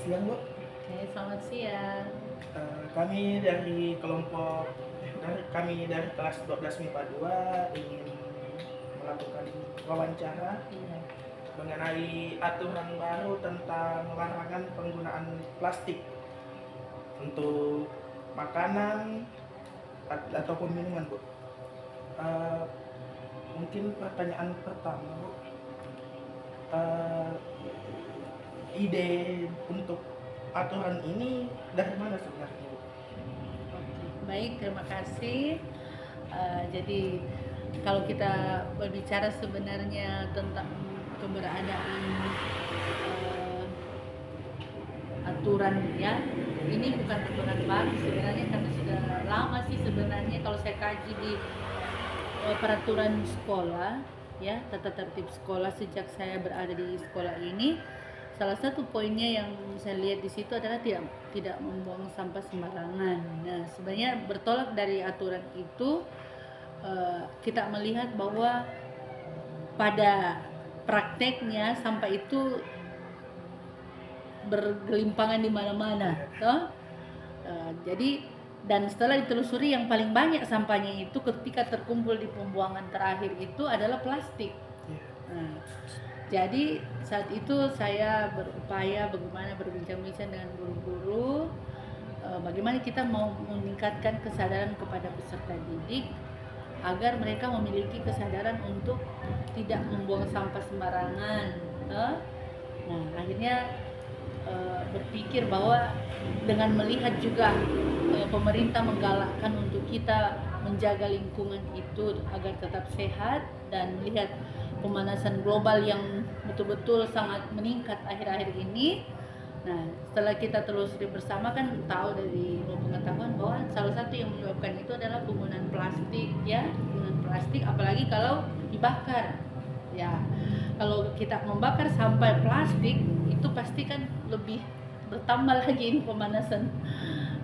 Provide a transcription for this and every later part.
siang, Bu. Oke, selamat siang. Kami dari kelas 12 MIPA 2 ingin melakukan wawancara Iya. mengenai aturan baru tentang larangan penggunaan plastik untuk makanan ataupun minuman, Bu. Eh, Mungkin pertanyaan pertama, Bu. Eh, Ide untuk aturan ini dari mana sebenarnya, Bu? Oke, baik, terima kasih. Jadi kalau kita berbicara sebenarnya tentang keberadaan eh, aturan ya, ini bukan aturan baru sebenarnya karena sudah lama sih sebenarnya kalau saya kaji di peraturan sekolah ya, tata tertib sekolah sejak saya berada di sekolah ini. Salah satu poinnya yang saya lihat di situ adalah tidak membuang sampah sembarangan. Nah, sebenarnya bertolak dari aturan itu kita melihat bahwa pada prakteknya sampah itu bergelimpangan di mana-mana, toh. Jadi dan setelah ditelusuri yang paling banyak sampahnya itu ketika terkumpul di pembuangan terakhir itu adalah plastik. Nah, jadi saat itu saya berupaya bagaimana berbincang-bincang dengan guru-guru, bagaimana kita mau meningkatkan kesadaran kepada peserta didik agar mereka memiliki kesadaran untuk tidak membuang sampah sembarangan. Nah, akhirnya berpikir bahwa dengan melihat juga pemerintah menggalakkan untuk kita menjaga lingkungan itu agar tetap sehat dan melihat pemanasan global yang betul-betul sangat meningkat akhir-akhir ini. Nah, setelah kita telusuri bersama kan tahu dari pengetahuan bahwa salah satu yang menyebabkan itu adalah penggunaan plastik ya, penggunaan plastik apalagi kalau dibakar. Ya, kalau kita membakar sampah plastik itu pasti kan lebih bertambah lagi ini pemanasan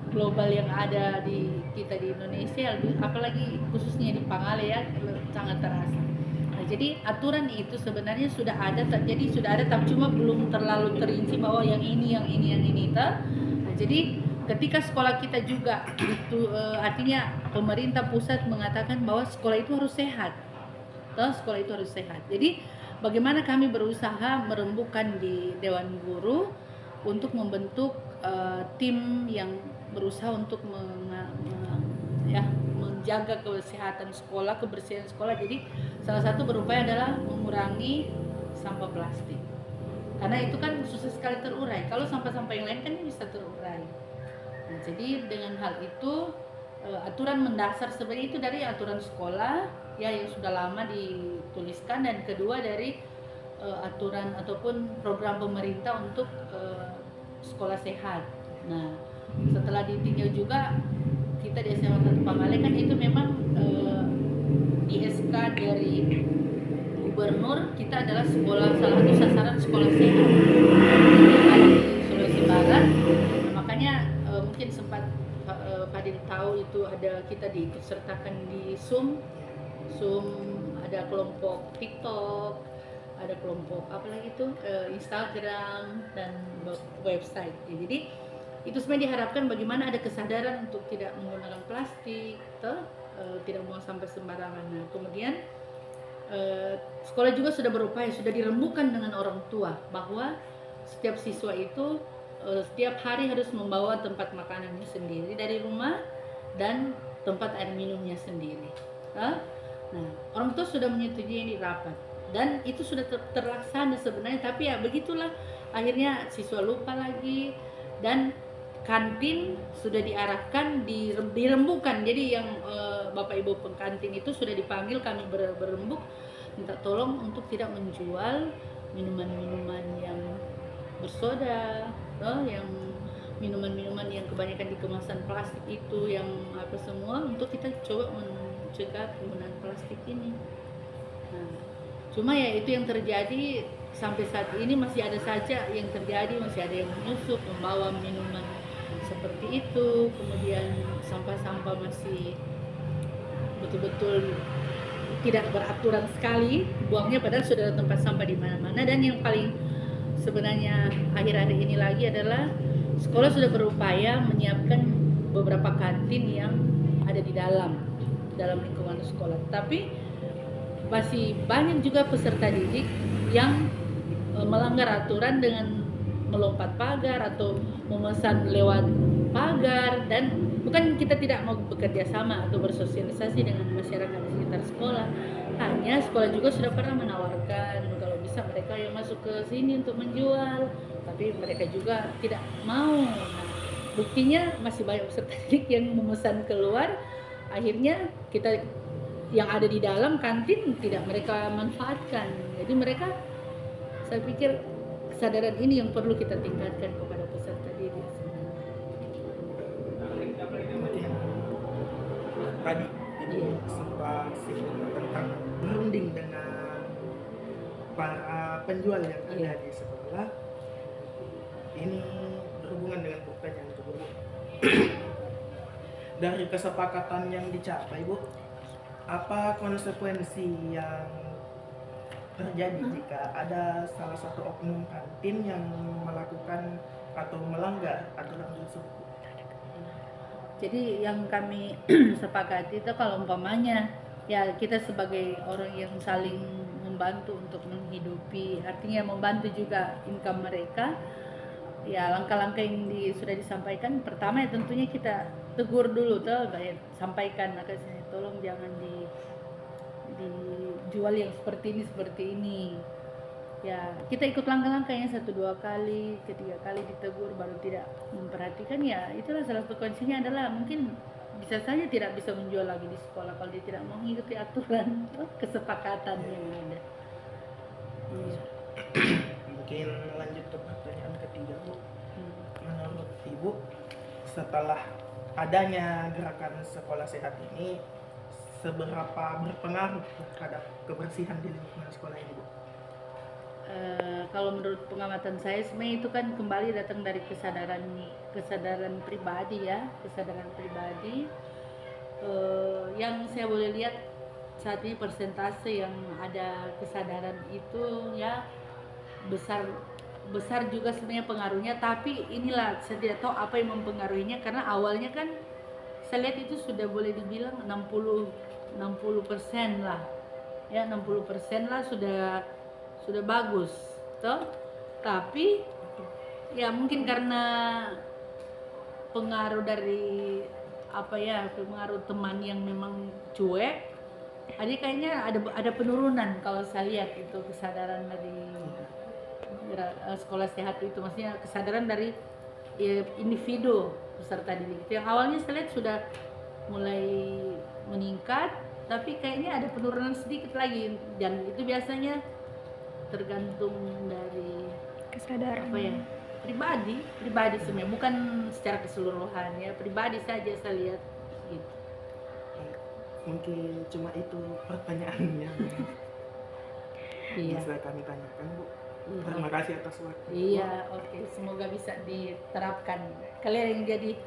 global yang ada di kita di Indonesia, apalagi khususnya di Pangalengan ya, sangat terasa. Nah, jadi aturan itu sebenarnya sudah ada, tapi cuma belum terlalu terinci bahwa yang ini Nah, jadi ketika sekolah kita juga itu artinya pemerintah pusat mengatakan bahwa sekolah itu harus sehat. Sekolah itu harus sehat. Jadi bagaimana kami berusaha merembukan di Dewan Guru untuk membentuk tim yang berusaha untuk menjaga kesehatan sekolah, kebersihan sekolah. Jadi salah satu berupaya adalah mengurangi sampah plastik. Karena itu kan susah sekali terurai. Kalau sampah-sampah yang lain kan bisa terurai. Nah, jadi dengan hal itu aturan mendasar sebenarnya itu dari aturan sekolah ya yang sudah lama dituliskan, dan kedua dari aturan ataupun program pemerintah untuk sekolah sehat. Nah, setelah ditinjau juga kita di SMA 1 Pangalengan kan itu memang di SK dari gubernur kita adalah salah satu sasaran sekolah sehat di Sulawesi Barat. Nah, makanya mungkin sempat Fadil tahu itu ada kita diikutsertakan di Zoom ada kelompok TikTok, ada kelompok apalagi itu Instagram dan website. Jadi itu sebenarnya diharapkan bagaimana ada kesadaran untuk tidak menggunakan plastik, tidak membuang sampah sembarangan. Nah, kemudian sekolah juga sudah berupaya, sudah dirembukan dengan orang tua bahwa setiap siswa itu setiap hari harus membawa tempat makanannya sendiri dari rumah dan tempat air minumnya sendiri. Nah, orang tua sudah menyetujui ini rapat dan itu sudah terlaksana sebenarnya, tapi ya begitulah akhirnya siswa lupa lagi, dan kantin sudah diarahkan dirembukan. Jadi yang Bapak Ibu pengkantin itu sudah dipanggil, kami berembuk minta tolong untuk tidak menjual minuman-minuman yang bersoda, yang minuman-minuman yang kebanyakan di kemasan plastik itu, yang apa semua, untuk kita coba mencegah penggunaan plastik ini. Nah, cuma ya itu yang terjadi sampai saat ini, masih ada saja yang terjadi, masih ada yang menyusup membawa minuman seperti itu, kemudian sampah-sampah masih betul-betul tidak beraturan sekali buangnya, padahal sudah ada tempat sampah di mana-mana. Dan yang paling sebenarnya akhir-akhir ini lagi adalah sekolah sudah berupaya menyiapkan beberapa kantin yang ada di dalam lingkungan sekolah. Tapi masih banyak juga peserta didik yang melanggar aturan dengan melompat pagar atau memesan lewat pagar, dan bukan kita tidak mau bekerja sama atau bersosialisasi dengan masyarakat di sekitar sekolah. Hanya sekolah juga sudah pernah menawarkan kalau bisa mereka yang masuk ke sini untuk menjual, tapi mereka juga tidak mau. Nah, buktinya masih banyak peserta didik yang memesan keluar, akhirnya kita yang ada di dalam kantin tidak mereka manfaatkan. Jadi mereka, saya pikir kesadaran ini yang perlu kita tingkatkan kepada peserta didik sebenarnya. Mungkin tadi ibu sempat singgung tentang berunding dengan para penjual yang ada di sekolah. Ini berhubungan dengan pertanyaan kedua. Dari kesepakatan yang dicapai, Bu, apa konsekuensi yang terjadi jika ada salah satu oknum kantin yang melakukan atau melanggar aturan tersebut? Jadi yang kami sepakati itu kalau umpamanya ya kita sebagai orang yang saling membantu untuk menghidupi, artinya membantu juga income mereka, ya langkah-langkah yang sudah disampaikan, pertama ya tentunya kita tegur dulu tuh, sampaikan tolong jangan dijual yang seperti ini. Ya kita ikut langkah-langkahnya 1-2 kali, ketiga kali ditegur baru tidak memperhatikan, ya itulah salah satu konsekuensinya adalah mungkin bisa saja tidak bisa menjual lagi di sekolah kalau dia tidak mau mengikuti aturan kesepakatan yang ada. Mungkin lanjut ke pertanyaan ketiga, Bu. Menurut Ibu, setelah adanya gerakan sekolah sehat ini, seberapa berpengaruh terhadap kebersihan di lingkungan sekolah ini, Bu? Kalau menurut pengamatan saya sebenarnya itu kan kembali datang dari kesadaran pribadi ya, kesadaran pribadi. Yang saya boleh lihat saat ini persentase yang ada kesadaran itu ya besar juga sebenarnya pengaruhnya, tapi inilah saya tidak tahu apa yang mempengaruhinya, karena awalnya kan saya lihat itu sudah boleh dibilang 60% lah ya, 60% lah sudah bagus toh. Tapi ya mungkin karena pengaruh dari pengaruh teman yang memang cuek, jadi kayaknya ada penurunan kalau saya lihat itu kesadaran dari sekolah sehat itu, maksudnya kesadaran dari individu peserta didik itu yang awalnya saya lihat sudah mulai meningkat, tapi kayaknya ada penurunan sedikit lagi, dan itu biasanya tergantung dari kesadaran pribadi sebenarnya, bukan secara keseluruhan ya, pribadi saja saya lihat gitu. Mungkin cuma itu pertanyaan yang bisa kami tanyakan, Bu. Terima kasih atas waktu. Iya, oke. Semoga bisa diterapkan. Kalian yang jadi